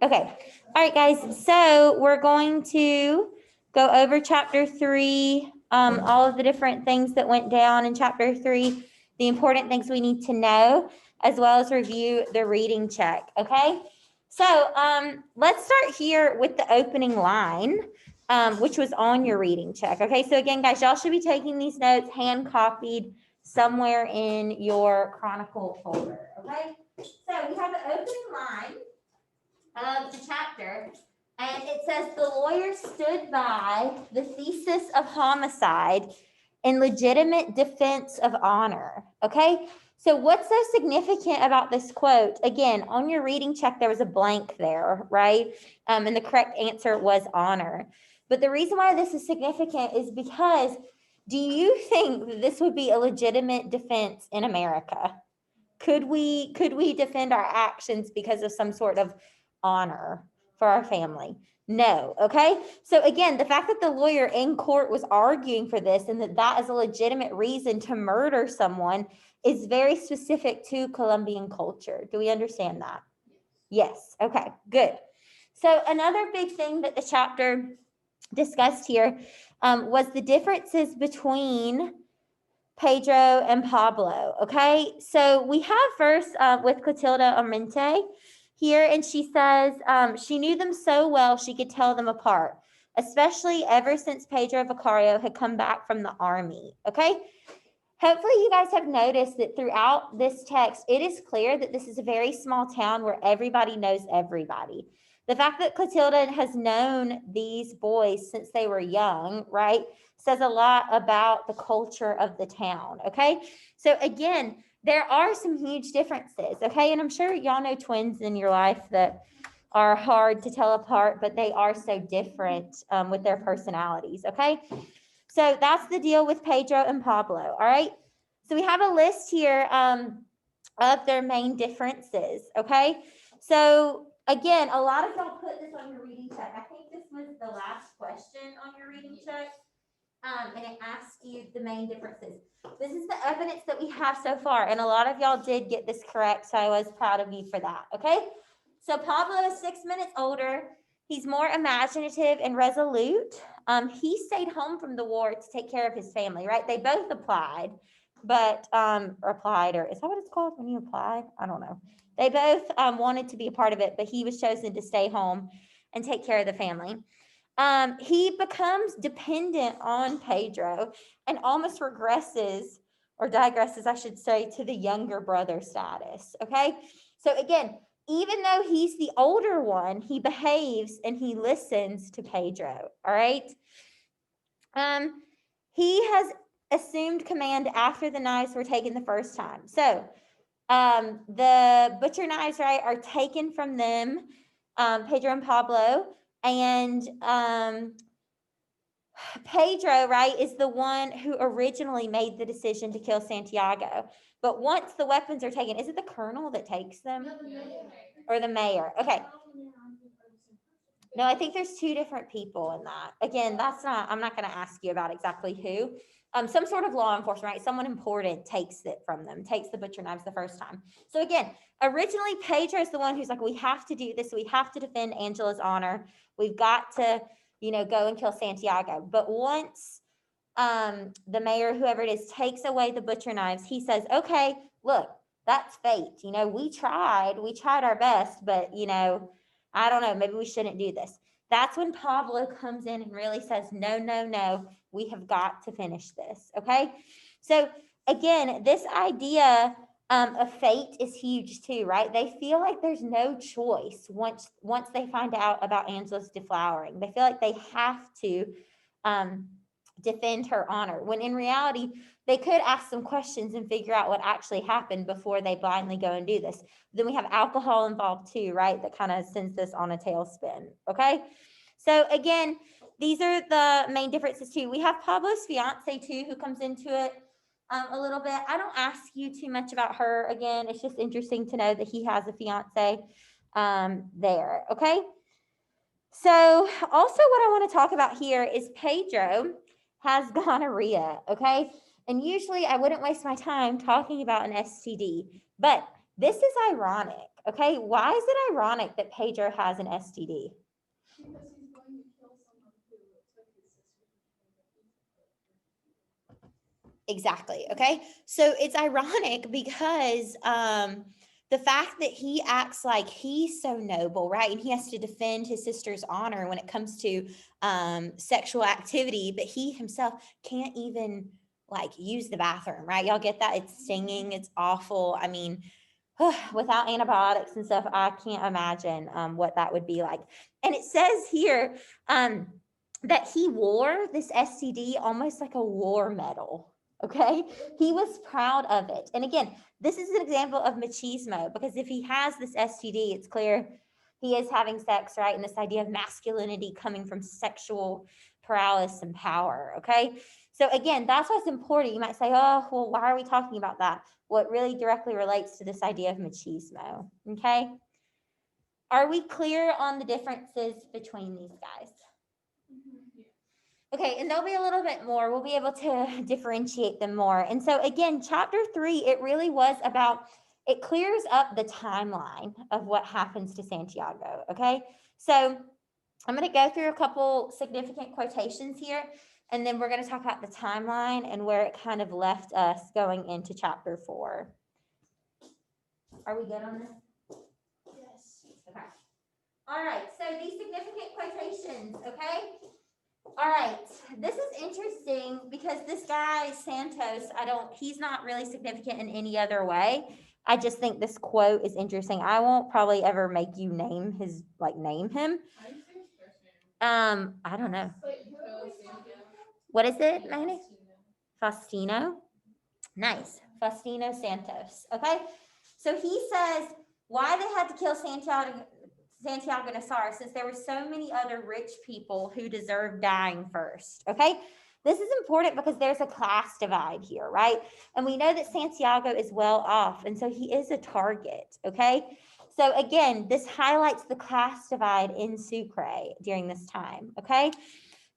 Okay. All right, guys. So we're going to go over chapter 3, all of the different things that went down in chapter 3, the important things we need to know, as well as review the reading check. Okay. So let's start here with the opening line, which was on your reading check. Okay. So again, guys, y'all should be taking these notes hand copied somewhere in your Chronicle folder. Okay. So we have the opening line of the chapter, and it says the lawyer stood by the thesis of homicide in legitimate defense of honor. Okay, so what's so significant about this quote? Again, on your reading check, there was a blank there, right? And the correct answer was honor. But the reason why this is significant is because do you think that this would be a legitimate defense in America? Could we defend our actions because of some sort of honor for our family? No. Okay. So again, the fact that the lawyer in court was arguing for this and that is a legitimate reason to murder someone is very specific to Colombian culture. Do we understand that? Yes. Okay, good. So another big thing that the chapter discussed here was the differences between Pedro and Pablo. Okay, so we have first with Clotilda Armente here, and she says she knew them so well she could tell them apart, especially ever since Pedro Vicario had come back from the army. Okay, hopefully you guys have noticed that throughout this text, it is clear that this is a very small town where everybody knows everybody. The fact that Clotilda has known these boys since they were young, right, says a lot about the culture of the town, okay? So again, there are some huge differences, okay? And I'm sure y'all know twins in your life that are hard to tell apart, but they are so different with their personalities, okay? So that's the deal with Pedro and Pablo, all right? So we have a list here of their main differences, okay? So again, a lot of y'all put this on your reading check. I think this was the last question on your reading check. And it asks you the main differences. This is the evidence that we have so far, and a lot of y'all did get this correct, so I was proud of you for that, okay? So Pablo is 6 minutes older. He's more imaginative and resolute. He stayed home from the war to take care of his family, right? They both applied, but applied, or is that what it's called when you apply? I don't know. They both wanted to be a part of it, but he was chosen to stay home and take care of the family. He becomes dependent on Pedro and almost regresses or digresses, I should say, to the younger brother status. Okay. So again, even though he's the older one, he behaves and he listens to Pedro. All right. He has assumed command after the knives were taken the first time. So the butcher knives, right, are taken from them, Pedro and Pablo. And Pedro, right, is the one who originally made the decision to kill Santiago. But once the weapons are taken, is it the colonel that takes them? Or the mayor? Okay. No, I think there's two different people in that. Again, I'm not going to ask you about exactly who. Some sort of law enforcement, right? Someone important takes it from them, takes the butcher knives the first time. So again, originally Pedro is the one who's like, we have to do this. We have to defend Angela's honor. We've got to, go and kill Santiago. But once the mayor, whoever it is, takes away the butcher knives, he says, okay, look, that's fate. We tried our best, but, I don't know, maybe we shouldn't do this. That's when Pablo comes in and really says, no, no, no, we have got to finish this. Okay. So again, this idea of fate is huge too, right? They feel like there's no choice once they find out about Angela's deflowering. They feel like they have to defend her honor, when in reality, they could ask some questions and figure out what actually happened before they blindly go and do this. Then we have alcohol involved too, right? That kind of sends this on a tailspin. Okay. So again, these are the main differences too. We have Pablo's fiance too, who comes into it a little bit. I don't ask you too much about her. Again, it's just interesting to know that he has a fiance there. Okay. So also what I want to talk about here is Pedro has gonorrhea. Okay. And usually I wouldn't waste my time talking about an STD, but This is ironic, okay? Why is it ironic that Pedro has an STD? Because he's going to kill someone who took his sister. Exactly, okay? So it's ironic because the fact that he acts like he's so noble, right? And he has to defend his sister's honor when it comes to sexual activity, but he himself can't even like use the bathroom, right? Y'all get that? It's stinging, it's awful. I mean, without antibiotics and stuff, I can't imagine what that would be like. And it says here that he wore this STD almost like a war medal. Okay, he was proud of it. And again, this is an example of machismo because if he has this STD, it's clear he is having sex, right? And this idea of masculinity coming from sexual prowess and power. Okay, so again, that's what's important. You might say, oh, well, why are we talking about that? Well, it really directly relates to this idea of machismo. Okay, are we clear on the differences between these guys? Okay, and there'll be a little bit more. We'll be able to differentiate them more. And so again, chapter 3, it really was about, it clears up the timeline of what happens to Santiago. Okay, so I'm going to go through a couple significant quotations here, and then we're going to talk about the timeline and where it kind of left us going into chapter 4. Are we good on this? Yes. Okay. All right, so these significant quotations, okay? All right, this is interesting because this guy, Santos, he's not really significant in any other way. I just think this quote is interesting. I won't probably ever make you name him. How do you say his first name? I don't know. Wait, who are we talking about? What is it, Manny? Faustino. Nice. Faustino Santos. Okay. So he says why they had to kill Santiago Nassar since there were so many other rich people who deserved dying first. Okay. This is important because there's a class divide here, right? And we know that Santiago is well off, and so he is a target. Okay. So again, this highlights the class divide in Sucre during this time. Okay.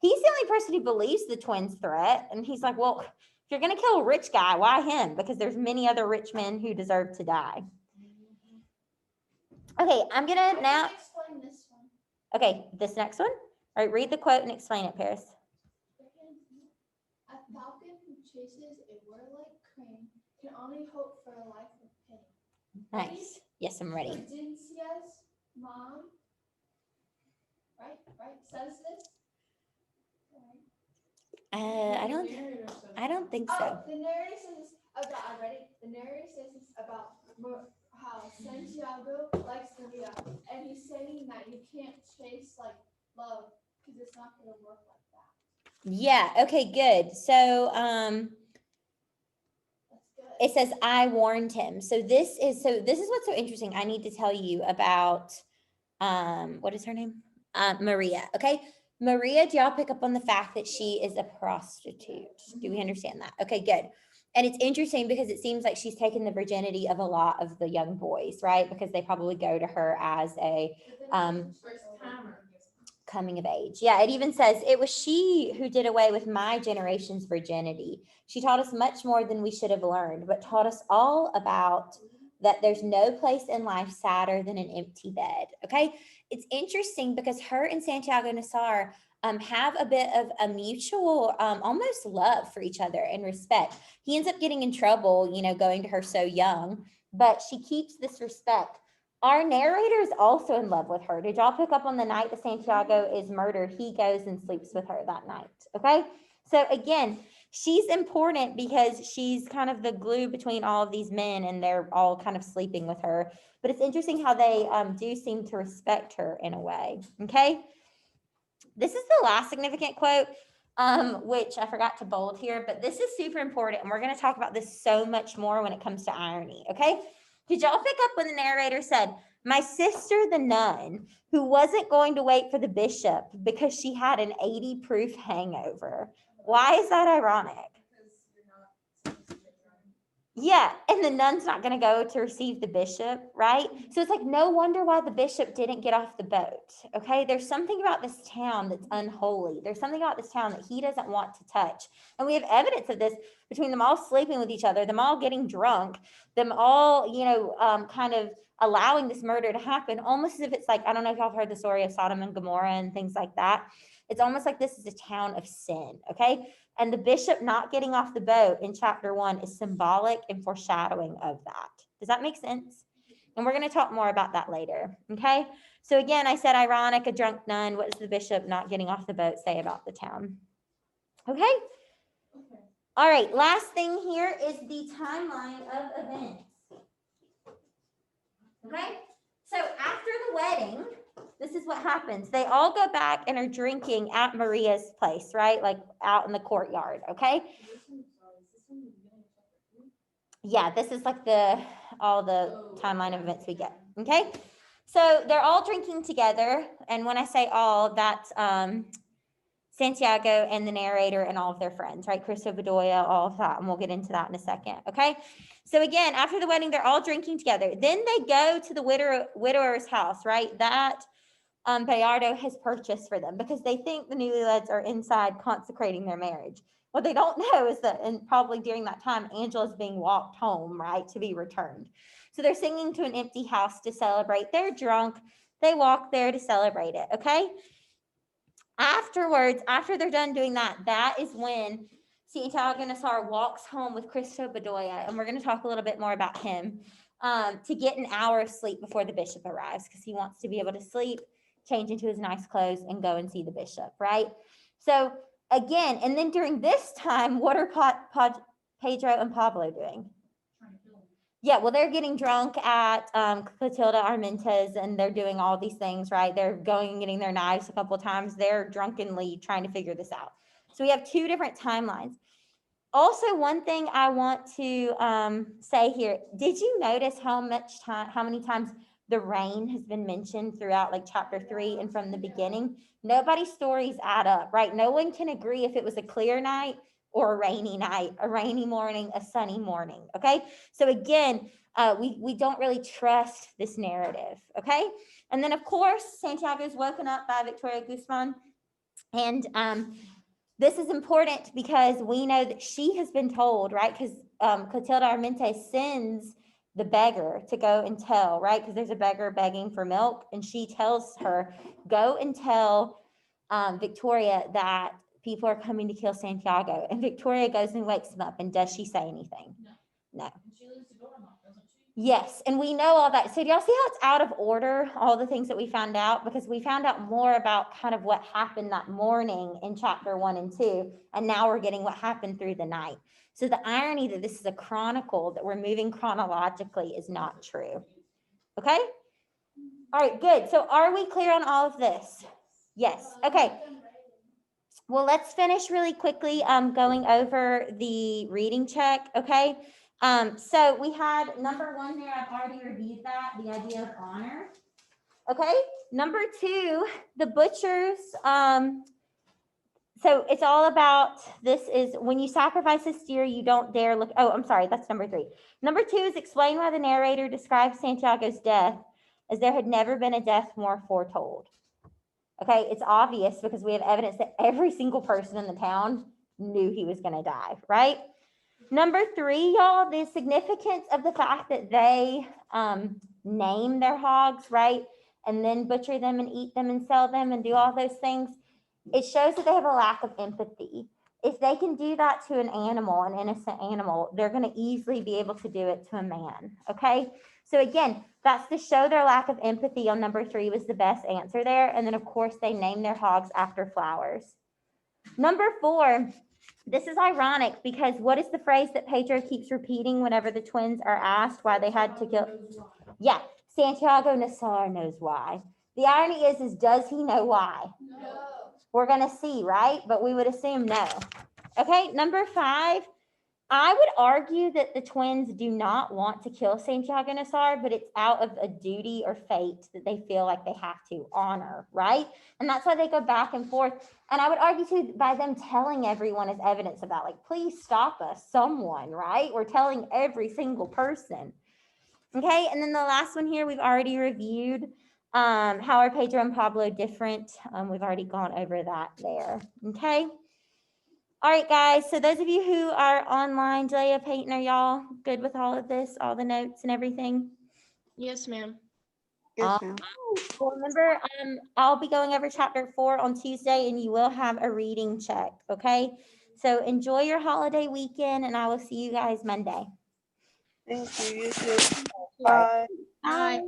He's the only person who believes the twins' threat, and he's like, well, if you're going to kill a rich guy, why him? Because there's many other rich men who deserve to die. Okay, I'm going to now. Explain this one. Okay, this next one. All right, read the quote and explain it, Paris. A falcon who chases a warlike crane can only hope for a life of pain. Nice. Yes, I'm ready. Audencia's mom, right, says this. I don't think so. Oh, the narrator says about. I read it. The narrator says this about how Santiago likes Maria, and he's saying that you can't chase like love because it's not going to work like that. Yeah. Okay. Good. So, That's good. it says I warned him. So this is what's so interesting. I need to tell you about what is her name? Maria. Okay. Maria, do y'all pick up on the fact that she is a prostitute? Do we understand that? Okay, good. And it's interesting because it seems like she's taken the virginity of a lot of the young boys, right? Because they probably go to her as a First timer. coming of age. Yeah, it even says it was she who did away with my generation's virginity. She taught us much more than we should have learned, but taught us all about that there's no place in life sadder than an empty bed. Okay. It's interesting because her and Santiago Nassar have a bit of a mutual, almost love for each other and respect. He ends up getting in trouble, going to her so young, but she keeps this respect. Our narrator is also in love with her. Did y'all pick up on the night that Santiago is murdered? He goes and sleeps with her that night. Okay. So again, she's important because she's kind of the glue between all of these men and they're all kind of sleeping with her. But it's interesting how they do seem to respect her in a way. Okay. This is the last significant quote, which I forgot to bold here, but this is super important. And we're going to talk about this so much more when it comes to irony. Okay. Did y'all pick up when the narrator said, my sister, the nun, who wasn't going to wait for the bishop because she had an 80 proof hangover? Why is that ironic? Yeah, and the nun's not going to go to receive the bishop, right? So it's like no wonder why the bishop didn't get off the boat. Okay, there's something about this town that's unholy. There's something about this town that he doesn't want to touch. And we have evidence of this between them all sleeping with each other, them all getting drunk, them all, kind of allowing this murder to happen, almost as if it's like, I don't know if y'all have heard the story of Sodom and Gomorrah and things like that. It's almost like this is a town of sin, okay? And the bishop not getting off the boat in chapter 1 is symbolic and foreshadowing of that. Does that make sense? And we're going to talk more about that later, okay? So again, I said ironic, a drunk nun. What does the bishop not getting off the boat say about the town? Okay? All right, last thing here is the timeline of events. Okay? So after the wedding, this is what happens. They all go back and are drinking at Maria's place, right? Like out in the courtyard, okay? Yeah, this is like all the timeline of events we get, okay? So they're all drinking together. And when I say all, that's Santiago and the narrator and all of their friends, right? Cristo Bedoya, all of that. And we'll get into that in a second, okay? So again, after the wedding, they're all drinking together. Then they go to the widower's house, right? That Bayardo has purchased for them because they think the newlyweds are inside consecrating their marriage. What they don't know is that, and probably during that time, Angela's being walked home, right, to be returned. So they're singing to an empty house to celebrate. They're drunk. They walk there to celebrate it, okay? Afterwards, after they're done doing that, that is when Santiago Nassar walks home with Cristo Bedoya, and we're going to talk a little bit more about him, to get an hour of sleep before the bishop arrives because he wants to be able to sleep, change into his nice clothes, and go and see the bishop, right? So again, and then during this time, what are Pedro and Pablo doing? Yeah, well, they're getting drunk at Clotilda Armente's, and they're doing all these things, right? They're going and getting their knives a couple of times. They're drunkenly trying to figure this out. So we have two different timelines. Also, one thing I want to say here, did you notice how many times the rain has been mentioned throughout like chapter 3 and from the beginning? Nobody's stories add up, right? No one can agree if it was a clear night or a rainy night, a rainy morning, a sunny morning, okay? So again, we don't really trust this narrative, okay? And then of course, Santiago is woken up by Victoria Guzman, and this is important because we know that she has been told, right? Because Clotilda Armente sends the beggar to go and tell, right? Because there's a beggar begging for milk, and she tells her, go and tell Victoria that people are coming to kill Santiago. And Victoria goes and wakes him up, and does she say anything? No. She leaves the door unlocked, doesn't she? Yes, and we know all that. So do y'all see how it's out of order, all the things that we found out? Because we found out more about kind of what happened that morning in chapter 1 and 2, and now we're getting what happened through the night. So the irony that this is a chronicle, that we're moving chronologically, is not true. Okay? All right, good. So are we clear on all of this? Yes. Okay. Well, let's finish really quickly going over the reading check, okay? So we had number 1 there. I've already reviewed that, the idea of honor. Okay, number 2, the butchers. So it's all about, this is when you sacrifice a steer, you don't dare look. Oh, I'm sorry, that's number 3. Number 2 is explain why the narrator describes Santiago's death as there had never been a death more foretold. Okay, it's obvious because we have evidence that every single person in the town knew he was going to die, right? Number 3, y'all, the significance of the fact that they name their hogs, right? And then butcher them and eat them and sell them and do all those things. It shows that they have a lack of empathy. If they can do that to an animal, an innocent animal, they're going to easily be able to do it to a man, okay? So again, that's to show their lack of empathy on number 3 was the best answer there. And then, of course, they name their hogs after flowers. Number 4, this is ironic because what is the phrase that Pedro keeps repeating whenever the twins are asked why they had to kill? Yeah, Santiago Nassar knows why. The irony is does he know why? No. We're going to see, right? But we would assume no. Okay, number 5. I would argue that the twins do not want to kill Santiago Nassar, but it's out of a duty or fate that they feel like they have to honor, right? And that's why they go back and forth. And I would argue too, by them telling everyone is evidence of that, like, please stop us, someone, right? We're telling every single person. Okay, and then the last one here, we've already reviewed how are Pedro and Pablo different. We've already gone over that there, okay? All right, guys, so those of you who are online, Julia, Peyton, are y'all good with all of this, all the notes and everything? Yes, ma'am. Yes, ma'am. Well, remember, I'll be going over chapter 4 on Tuesday, and you will have a reading check, okay? So enjoy your holiday weekend, and I will see you guys Monday. Thank you. You too. All right. Bye. Bye. Bye.